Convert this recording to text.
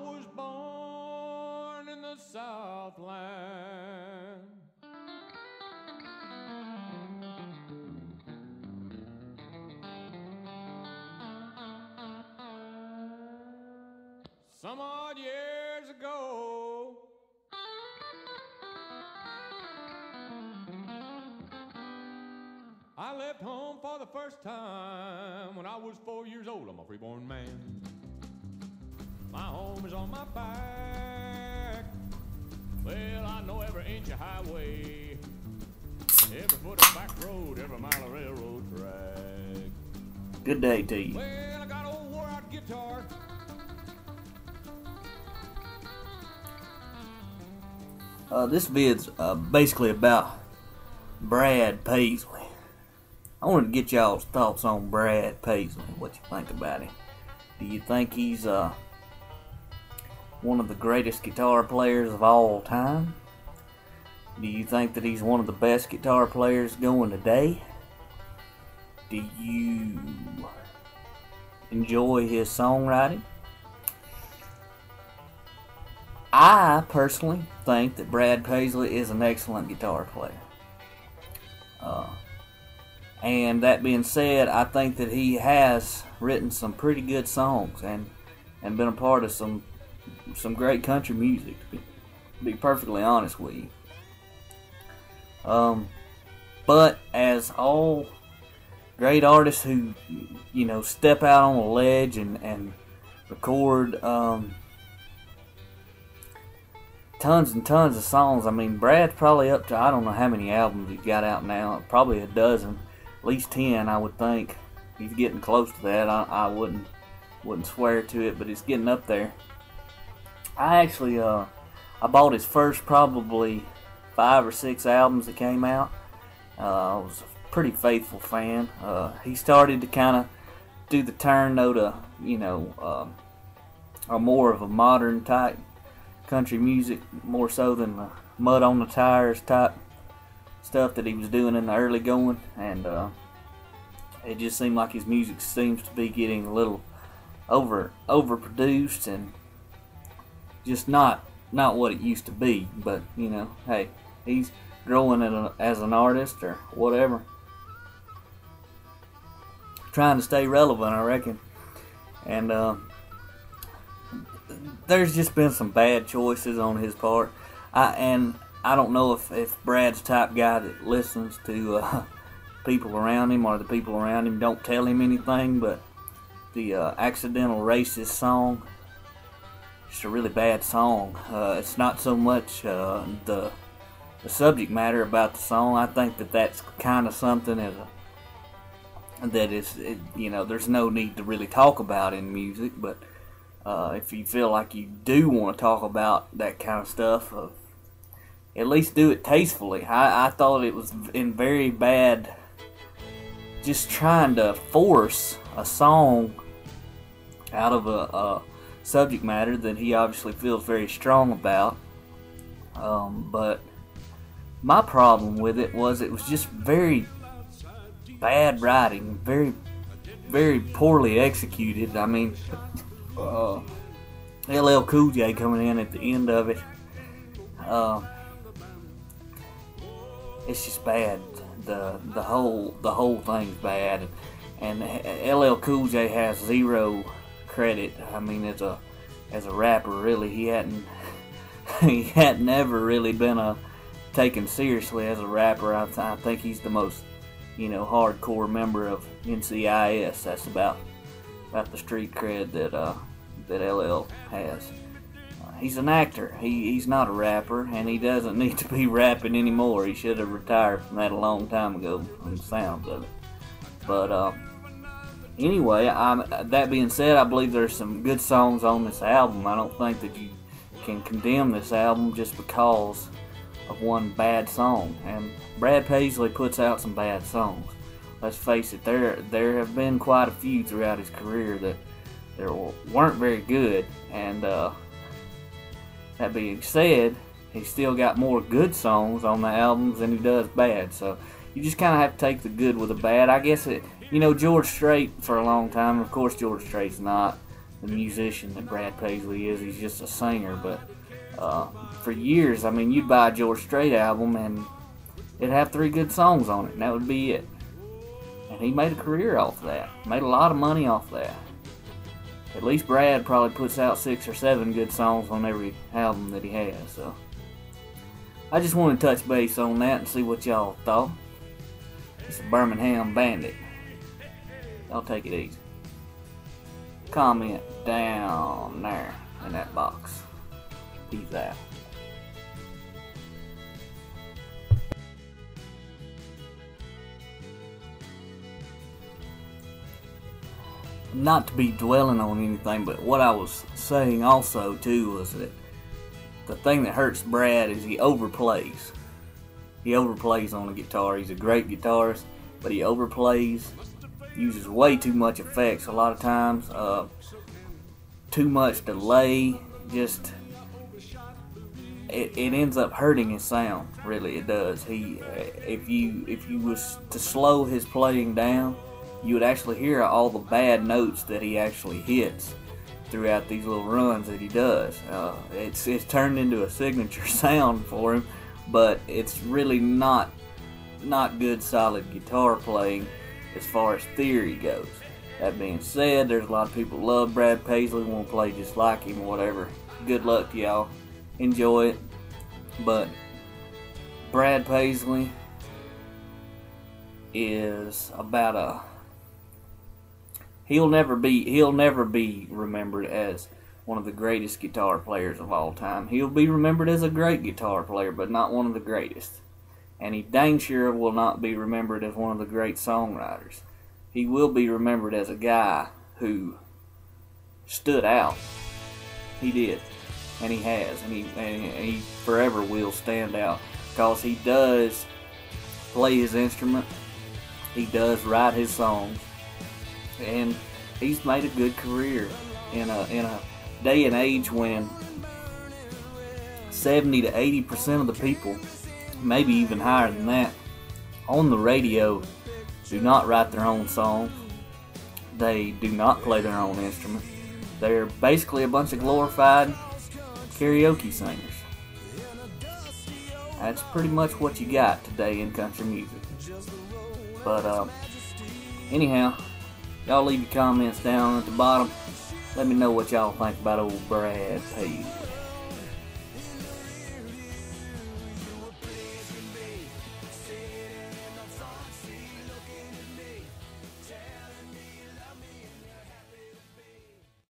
was born in the Southland. Some odd years ago, I left home for the first time when I was 4 years old. I'm a freeborn man. My home is on my back. Well, I know every inch of highway, every foot of back road, every mile of railroad track. Good day to you. Well, I got an old wore-out guitar. This vid's basically about Brad Paisley. I wanted to get y'all's thoughts on Brad Paisley. What you think about him? Do you think he's one of the greatest guitar players of all time? Do you think that he's one of the best guitar players going today? Do you enjoy his songwriting? I personally think that Brad Paisley is an excellent guitar player. And that being said, I think that he has written some pretty good songs and been a part of some great country music, to be perfectly honest with you. But as all great artists who, step out on a ledge and record tons and tons of songs. I mean, Brad's probably up to, I don't know how many albums he's got out now, probably a dozen, at least 10, I would think. He's getting close to that. I wouldn't swear to it, but it's getting up there. I actually I bought his first probably 5 or 6 albums that came out. I was a pretty faithful fan. He started to kind of do the turn though to a more of a modern type country music, more so than the mud on the tires type stuff that he was doing in the early going, and it just seemed like his music seems to be getting a little overproduced and just not what it used to be. But hey, he's growing as an artist or whatever, trying to stay relevant, I reckon. And there's just been some bad choices on his part. I don't know if Brad's the type guy that listens to people around him, or the people around him don't tell him anything, but the Accidental Racist song, just a really bad song. It's not so much the subject matter about the song. I think that's kind of something there's no need to really talk about in music, but if you feel like you do want to talk about that kind of stuff, at least do it tastefully. I thought it was in very bad, just trying to force a song out of a subject matter that he obviously feels very strong about. But my problem with it was just very bad writing, very, very poorly executed. I mean, LL Cool J coming in at the end of it, it's just bad. The whole thing's bad, and LL Cool J has zero credit. I mean, as a rapper, really, he hadn't ever really been taken seriously as a rapper. I think he's the most hardcore member of NCIS. That's about the street cred that LL has. He's an actor. He's not a rapper, and he doesn't need to be rapping anymore. He should have retired from that a long time ago, from the sounds of it. But anyway, that being said, I believe there's some good songs on this album. I don't think that you can condemn this album just because of one bad song. And Brad Paisley puts out some bad songs. Let's face it, there have been quite a few throughout his career that weren't very good, and that being said, he's still got more good songs on the albums than he does bad, so you just kind of have to take the good with the bad. I guess George Strait for a long time, of course George Strait's not the musician that Brad Paisley is. He's just a singer, but for years, I mean, you'd buy a George Strait album and it'd have 3 good songs on it, and that would be it. And he made a career off that. Made a lot of money off that. At least Brad probably puts out 6 or 7 good songs on every album that he has. So I just want to touch base on that and see what y'all thought. It's a Birmingham Bandit. Y'all take it easy. Comment down there in that box. Peace out. Not to be dwelling on anything, but what I was saying also too was that the thing that hurts Brad is he overplays. He overplays on the guitar. He's a great guitarist, but he overplays, uses way too much effects a lot of times, too much delay. Just it ends up hurting his sound. Really, it does. If you was to slow his playing down, you would actually hear all the bad notes that he actually hits throughout these little runs that he does. It's turned into a signature sound for him, but it's really not good solid guitar playing as far as theory goes. That being said, there's a lot of people who love Brad Paisley, want to play just like him, whatever. Good luck to y'all. Enjoy it. But Brad Paisley is about a He'll never be remembered as one of the greatest guitar players of all time. He'll be remembered as a great guitar player, but not one of the greatest. And he dang sure will not be remembered as one of the great songwriters. He will be remembered as a guy who stood out. He did, and he has, and he forever will stand out because he does play his instrument. He does write his songs. And he's made a good career in a day and age when 70 to 80% of the people, maybe even higher than that, on the radio do not write their own songs. They do not play their own instrument. They're basically a bunch of glorified karaoke singers. That's pretty much what you got today in country music. But anyhow, y'all leave your comments down at the bottom. Let me know what y'all think about old Brad Paisley.